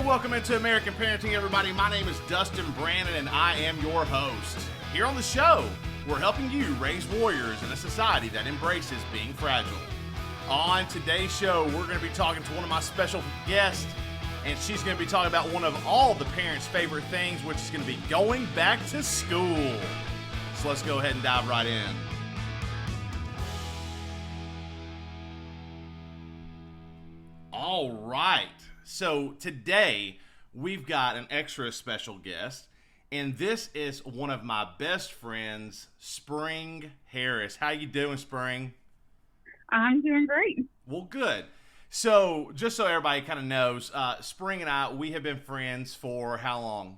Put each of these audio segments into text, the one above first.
welcome into American Parenting, everybody. My name is Dustin Brannon, and I am your host. Here on the show, we're helping you raise warriors in a society that embraces being fragile. On today's show, we're going to be talking to one of my special guests, and she's going to be talking about one of all the parents' favorite things, which is going to be going back to school. So let's go ahead and dive right in. All right. So today, we've got an extra special guest, and this is one of my best friends, Spring Harris. How you doing, Spring? I'm doing great. Well, good. So just so everybody kind of knows, Spring and I, we have been friends for how long?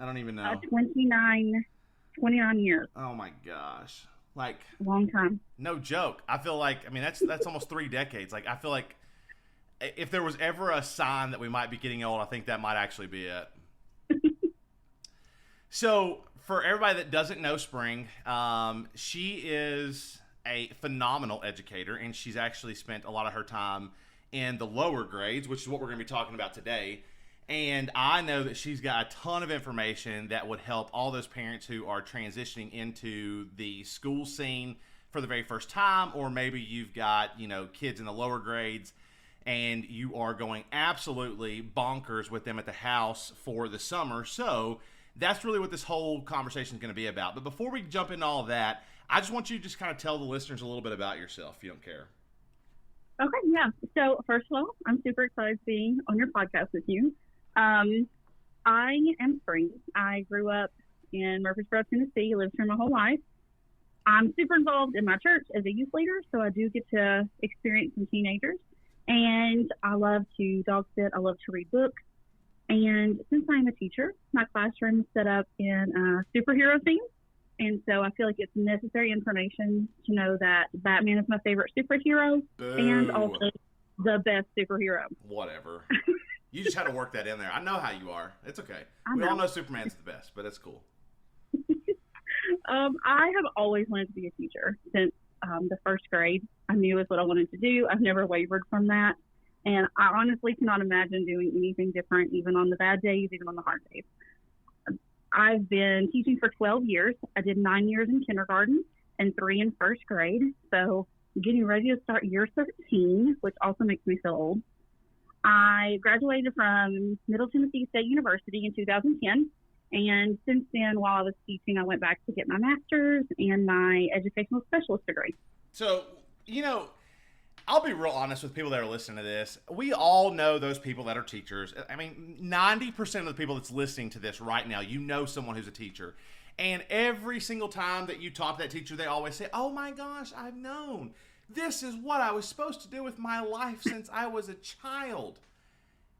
I don't even know. 29 years. Oh my gosh. Like, long time. No joke. I feel like, I mean, that's almost 3 decades. Like, I feel like if there was ever a sign that we might be getting old, I think that might actually be it. So, for everybody that doesn't know Spring, she is a phenomenal educator, and she's actually spent a lot of her time in the lower grades, which is what we're going to be talking about today. And I know that she's got a ton of information that would help all those parents who are transitioning into the school scene for the very first time, or maybe you've got, kids in the lower grades and you are going absolutely bonkers with them at the house for the summer. So that's really what this whole conversation is going to be about. But before we jump into all of that, I just want you to just kind of tell the listeners a little bit about yourself, if you don't care. Okay, yeah. So first of all, I'm super excited to be on your podcast with you. I am Spring. I grew up in Murfreesboro, Tennessee, lived here my whole life. I'm super involved in my church as a youth leader, so I do get to experience some teenagers. And I love to dog sit. I love to read books. And since I'm a teacher, my classroom is set up in a superhero theme. And so I feel like it's necessary information to know that Batman is my favorite superhero. Boo. And also the best superhero. Whatever. You just had to work that in there. I know how you are. It's okay. We all know Superman's the best, but it's cool. I have always wanted to be a teacher since the first grade. I knew it was what I wanted to do. I've never wavered from that. And I honestly cannot imagine doing anything different, even on the bad days, even on the hard days. I've been teaching for 12 years. I did 9 years in kindergarten and 3 in first grade. So I'm getting ready to start year 13, which also makes me feel old. I graduated from Middle Tennessee State University in 2010. And since then, while I was teaching, I went back to get my master's and my educational specialist degree. So, I'll be real honest with people that are listening to this. We all know those people that are teachers. I mean, 90% of the people that's listening to this right now, you know someone who's a teacher. And every single time that you talk to that teacher, they always say, oh my gosh, I've known. This is what I was supposed to do with my life since I was a child.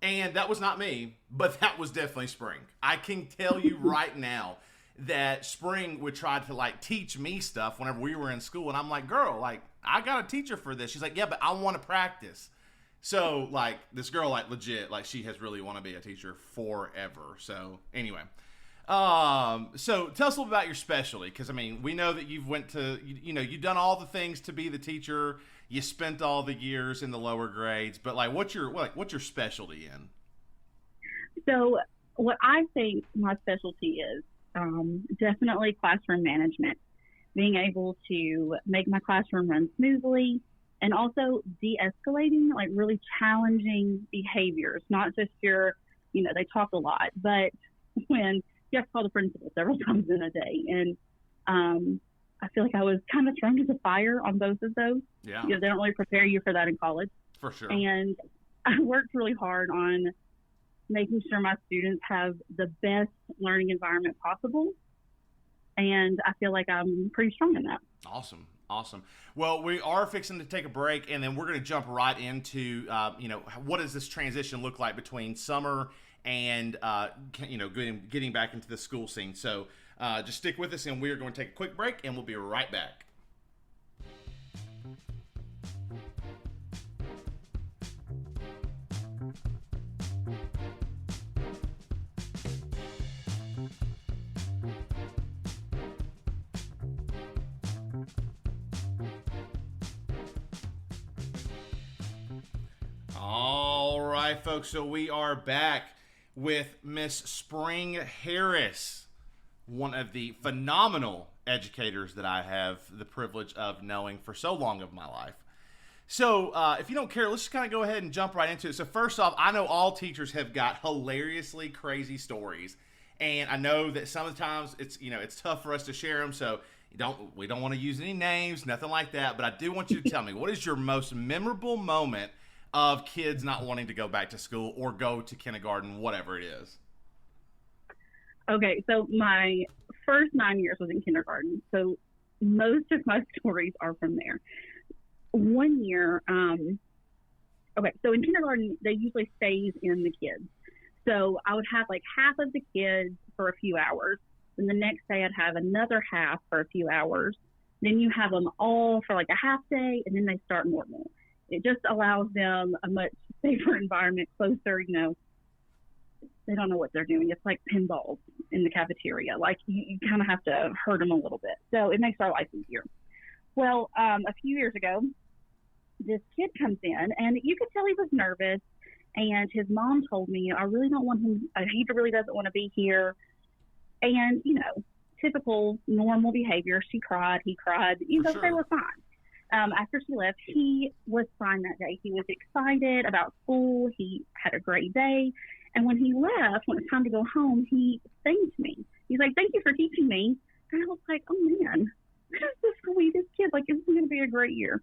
And that was not me, but that was definitely Spring. I can tell you right now that Spring would try to teach me stuff whenever we were in school. And I'm like, girl, I got a teacher for this. She's like, yeah, but I want to practice. So this girl, legit, she has really want to be a teacher forever. So anyway, so tell us a little about your specialty. Cause we know that you've went to, you've done all the things to be the teacher. You spent all the years in the lower grades, but what's your specialty in? So what I think my specialty is, definitely classroom management, being able to make my classroom run smoothly, and also de-escalating, really challenging behaviors, not just your, they talk a lot, but when you have to call the principal several times in a day. And I feel like I was kind of thrown to the fire on both of those. Yeah. They don't really prepare you for that in college. For sure. And I worked really hard on making sure my students have the best learning environment possible. And I feel like I'm pretty strong in that. Awesome. Well, we are fixing to take a break, and then we're going to jump right into, what does this transition look like between summer and, getting back into the school scene. So just stick with us, and we are going to take a quick break, and we'll be right back. All right, folks, so we are back. with Miss Spring Harris, one of the phenomenal educators that I have the privilege of knowing for so long of my life. So, if you don't care, let's just kind of go ahead and jump right into it. So, first off, I know all teachers have got hilariously crazy stories, and I know that sometimes it's tough for us to share them. So, we don't want to use any names, nothing like that. But I do want you to tell me, what is your most memorable moment of kids not wanting to go back to school or go to kindergarten, whatever it is? Okay, so my first 9 years was in kindergarten, so most of my stories are from there. One year, okay, so in kindergarten, they usually phase in the kids. So I would have like half of the kids for a few hours. Then the next day I'd have another half for a few hours. Then you have them all for like a half day, and then they start normal. It just allows them a much safer environment, closer, they don't know what they're doing. It's like pinballs in the cafeteria. Like you kind of have to hurt them a little bit. So it makes our life easier. Well, a few years ago, this kid comes in, and you could tell he was nervous. And his mom told me, I really don't want him, he really doesn't want to be here. And, typical normal behavior. She cried, he cried, Sure. They were fine. After she left, he was fine that day. He was excited about school. He had a great day. And when he left, when it was time to go home, he thanked me. He's like, thank you for teaching me. And I was like, oh man, this is the sweetest kid. Like, this is going to be a great year.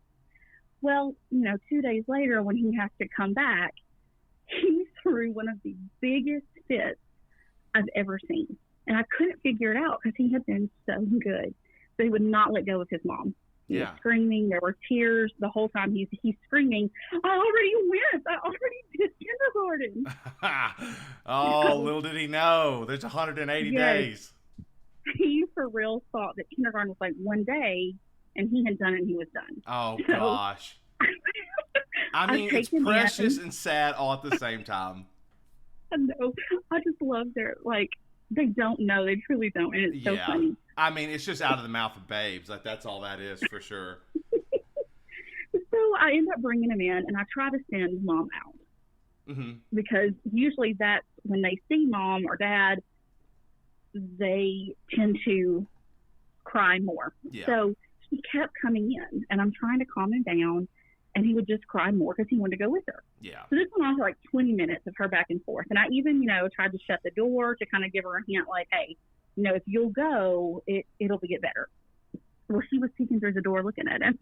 Well, 2 days later, when he has to come back, he threw one of the biggest fits I've ever seen. And I couldn't figure it out because he had been so good. So he would not let go of his mom. He was screaming. There were tears the whole time. He's screaming, I already went. I already did kindergarten. Oh, little did he know. There's 180 days. He for real thought that kindergarten was like one day, and he had done it and he was done. Oh, gosh. I mean, it's precious and sad all at the same time. I know. I just love they don't know. They truly don't. And it's so funny. I mean, it's just out of the mouth of babes. Like, that's all that is for sure. So I end up bringing him in, and I try to send mom out. Mm-hmm. Because usually that's when they see mom or dad, they tend to cry more. Yeah. So he kept coming in, and I'm trying to calm him down, and he would just cry more because he wanted to go with her. Yeah. So this went on for like 20 minutes of her back and forth. And I even, tried to shut the door to kind of give her a hint like, hey, if you'll go, it'll get better. Well, she was peeking through the door looking at him.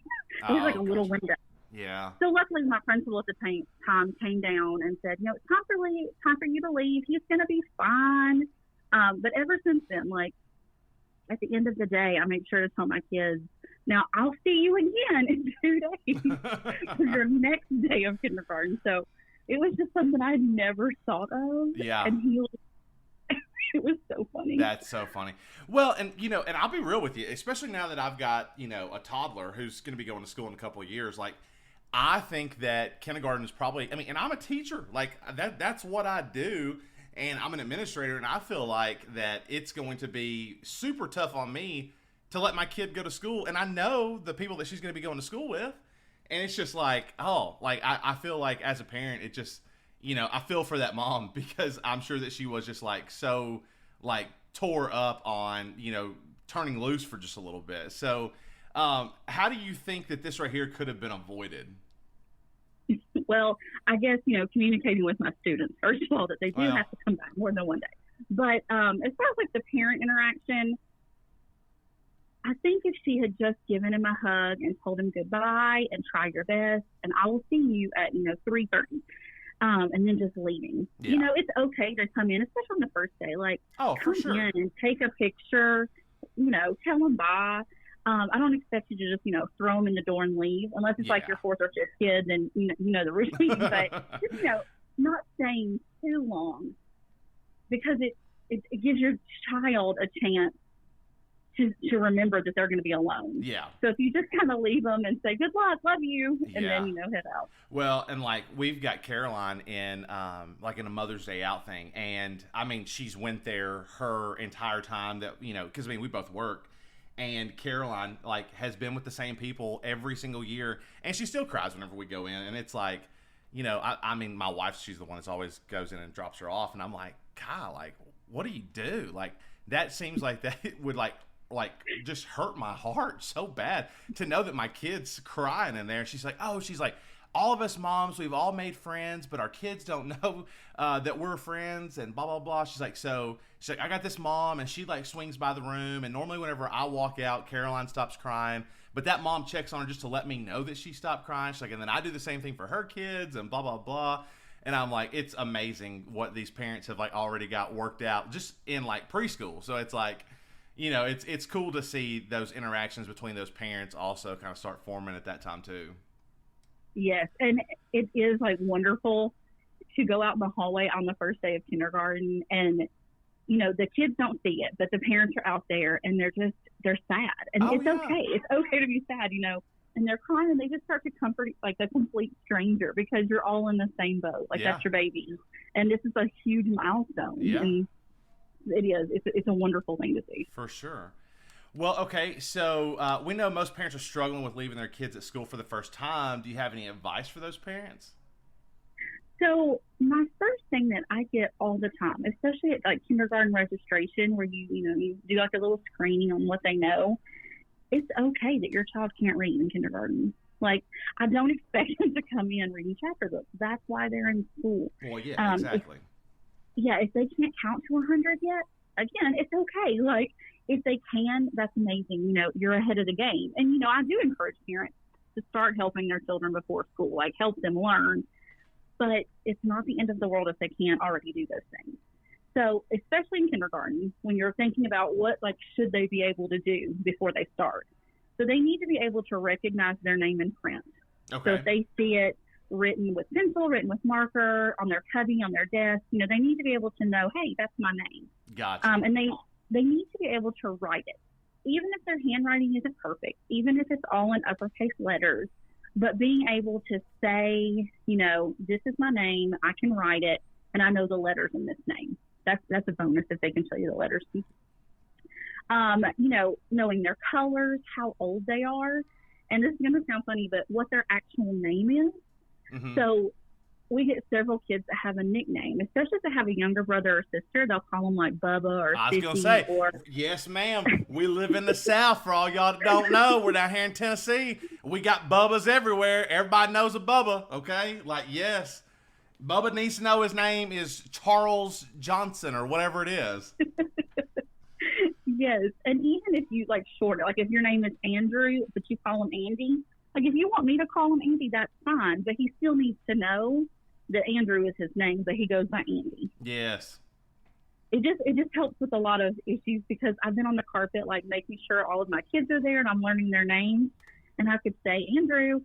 It was like a little window. Yeah. So luckily my principal at the time came down and said, it's time for you to leave. He's going to be fine. But ever since then, like at the end of the day, I make sure to tell my kids, now I'll see you again in 2 days for your next day of kindergarten. So it was just something I had never thought of. Yeah. And it was so funny. That's so funny. Well, and and I'll be real with you, especially now that I've got, a toddler who's going to be going to school in a couple of years. Like, I think that kindergarten is probably, and I'm a teacher. Like, that's what I do. And I'm an administrator, and I feel like that it's going to be super tough on me to let my kid go to school. And I know the people that she's going to be going to school with. And it's just like, I feel like as a parent, it just, I feel for that mom because I'm sure that she was just so tore up on, turning loose for just a little bit. So how do you think that this right here could have been avoided? Well, I guess, communicating with my students, first of all, that they do have to come back more than one day. But as far as the parent interaction, I think if she had just given him a hug and told him goodbye and try your best, and I will see you at, 3:30, and then just leaving. Yeah. It's okay to come in, especially on the first day. For come sure. in and take a picture, tell them bye. I don't expect you to just, throw them in the door and leave, unless it's like your fourth or fifth kid, then you know the routine. But just, not staying too long, because it gives your child a chance to remember that they're going to be alone. Yeah. So if you just kind of leave them and say good luck, love you, and then head out. Well, and we've got Caroline in in a Mother's Day out thing, and I mean she's went there her entire time that because we both work. And Caroline, has been with the same people every single year. And she still cries whenever we go in. And it's I mean, my wife, she's the one that's always goes in and drops her off, and I'm like, God, like, what do you do? Like, that seems like that would like just hurt my heart so bad to know that my kid's crying in there. She's like, all of us moms, we've all made friends, but our kids don't know that we're friends, and blah blah blah. She's like, I got this mom, and she like swings by the room, and normally whenever I walk out, Caroline stops crying, but that mom checks on her just to let me know that she stopped crying. She's like, and then I do the same thing for her kids, and blah blah blah. And I'm like, it's amazing what these parents have like already got worked out just in like preschool. So it's like, it's cool to see those interactions between those parents also kind of start forming at that time too. Yes, and it is like wonderful to go out in the hallway on the first day of kindergarten, and the kids don't see it, but the parents are out there and they're sad, and it's okay. It's okay to be sad, and they're crying, and they just start to comfort like a complete stranger because you're all in the same boat. Like that's your baby, and this is a huge milestone. Yeah. And it is. It's a wonderful thing to see. For sure. Well, okay, so we know most parents are struggling with leaving their kids at school for the first time. Do you have any advice for those parents? So my first thing that I get all the time, especially at like kindergarten registration, where you do like a little screening on what they know, it's okay that your child can't read in kindergarten. Like, I don't expect them to come in reading chapter books. That's why they're in school. Well, yeah, exactly. If they can't count to 100 yet, again, it's okay. Like, if they can, that's amazing. You're ahead of the game. And, I do encourage parents to start helping their children before school, like help them learn. But it's not the end of the world if they can't already do those things. So especially in kindergarten, when you're thinking about what, like, should they be able to do before they start. So they need to be able to recognize their name in print. Okay. So if they see it written with pencil, written with marker, on their cubby, on their desk, they need to be able to know, hey, that's my name. Gotcha. And they need to be able to write it, even if their handwriting isn't perfect, even if it's all in uppercase letters, but being able to say, this is my name, I can write it, and I know the letters in this name. That's a bonus if they can tell you the letters. Knowing their colors, how old they are, and this is going to sound funny, but what their actual name is. Mm-hmm. So we get several kids that have a nickname, especially if they have a younger brother or sister. They'll call them like Bubba or I was Sissy. Going to say, yes, ma'am. We live in the South, for all y'all that don't know. We're down here in Tennessee. We got Bubbas everywhere. Everybody knows a Bubba, okay? Like, yes. Bubba needs to know his name is Charles Johnson or whatever it is. Yes, and even if you, like, short it, like if your name is Andrew, but you call him Andy, like if you want me to call him Andy, that's fine, but he still needs to know that Andrew is his name, but he goes by Andy. Yes. It just helps with a lot of issues because I've been on the carpet, like, making sure all of my kids are there and I'm learning their names, and I could say, Andrew,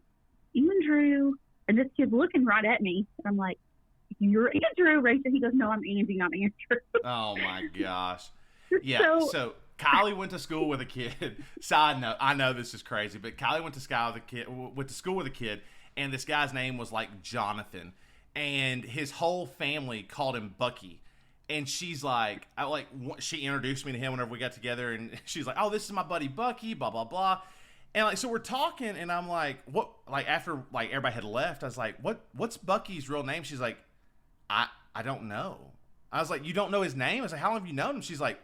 and this kid's looking right at me, and I'm like, you're Andrew, Rachel. He goes, no, I'm Andy, not Andrew. Oh, my gosh. Yeah, so Kylie went to school with a kid. Side note, I know this is crazy, but Kylie went to school with a kid, and this guy's name was like Jonathan, and his whole family called him Bucky. And she's like, she introduced me to him whenever we got together, and she's like, oh, this is my buddy Bucky, blah blah blah. And like, so we're talking, and I'm like, what? Like, after like everybody had left, I was like, what's Bucky's real name? She's like, I don't know. I was like, you don't know his name? I was like, how long have you known him? She's like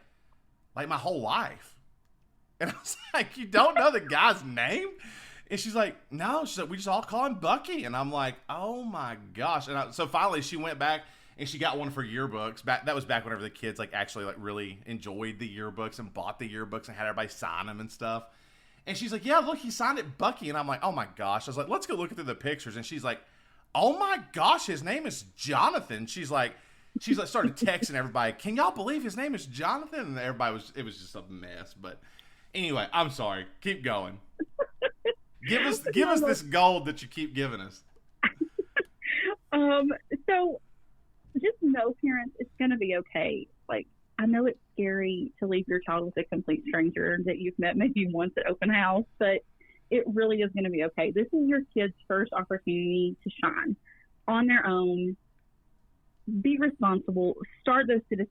my whole life. And I was like, you don't know the guy's name? And she's like, no. She's like, we just all call him Bucky. And I'm like, oh my gosh. And so finally she went back and she got one of her yearbooks. That was back whenever the kids like actually like really enjoyed the yearbooks and bought the yearbooks and had everybody sign them and stuff. And she's like, yeah, look, he signed it Bucky. And I'm like, oh my gosh. I was like, let's go look through the pictures. And she's like, oh my gosh, his name is Jonathan. She's like started texting everybody, can y'all believe his name is Jonathan? And it was just a mess. But anyway, I'm sorry. Keep going. Give us this gold that you keep giving us. So just know, parents, it's going to be okay. Like, I know it's scary to leave your child with a complete stranger that you've met maybe once at open house, but it really is going to be okay. This is your kid's first opportunity to shine on their own. Be responsible. Start those citizen